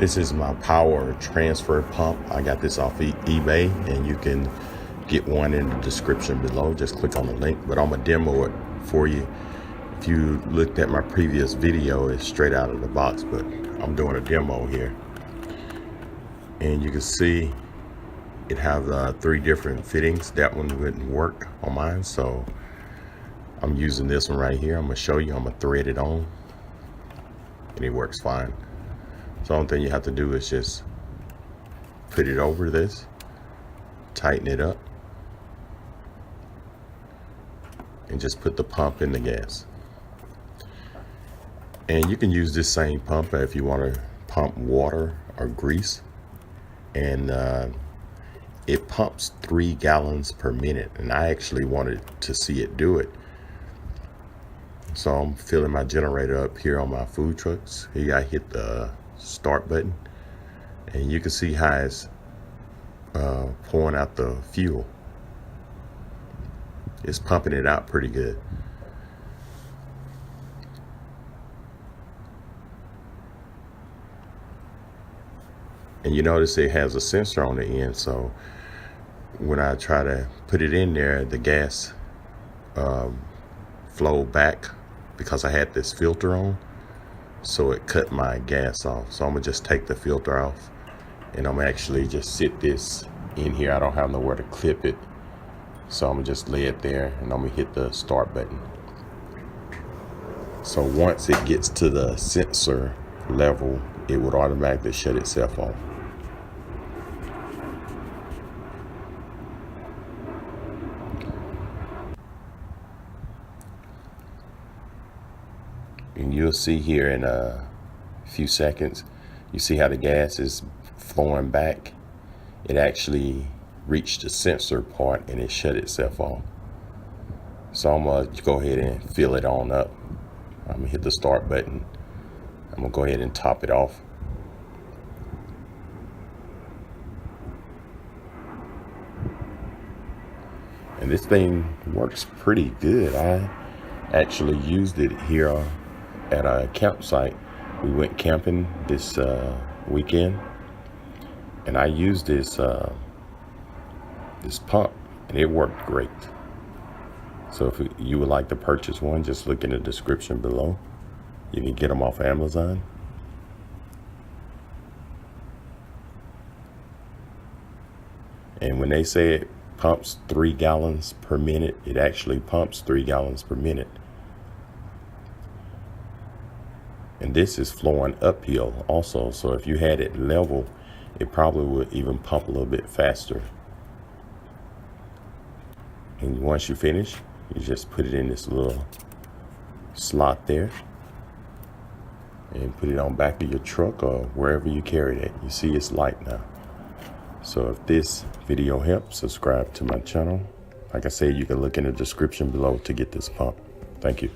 This is my power transfer pump. I got this off eBay, and you can get one in the description below. Just click on the link, but I'm gonna demo it for you. If you looked at my previous video, it's straight out of the box, but I'm doing a demo here. And you can see it has 3 different fittings. That one wouldn't work on mine, so I'm using this one right here. I'm gonna show you. I'm gonna thread it on, and it works fine. So the only thing you have to do is just put it over this, tighten it up, and just put the pump in the gas. And you can use this same pump if you want to pump water or grease, and it pumps 3 gallons per minute, and I actually wanted to see it do it. So I'm filling my generator up here on my food trucks. Here I hit the start button, and you can see how it's pouring out the fuel. It's pumping it out pretty good. And you notice it has a sensor on the end, so when I try to put it in there, the gas flowed back because I had this filter on, so it cut my gas off. So I'm gonna just take the filter off, and I'm actually just sit this in here. I don't have nowhere to clip it, so I'm gonna just lay it there, and I'm gonna hit the start button. So once it gets to the sensor level, it would automatically shut itself off. And you'll see here in a few seconds, you see how the gas is flowing back. It actually reached the sensor part and it shut itself off. So I'm gonna go ahead and fill it on up. I'm gonna hit the start button. I'm gonna go ahead and top it off. And this thing works pretty good. I actually used it here at a campsite. We went camping this weekend, and I used this pump, and it worked great. So if you would like to purchase one, just look in the description below. You can get them off Amazon. And when they say it pumps 3 gallons per minute, it actually pumps 3 gallons per minute. And this is flowing uphill also, so if you had it level, it probably would even pump a little bit faster. And once you finish, you just put it in this little slot there and put it on back of your truck or wherever you carry it. You see it's light now. So if this video helps, subscribe to my channel. Like I said, you can look in the description below to get this pump. Thank you.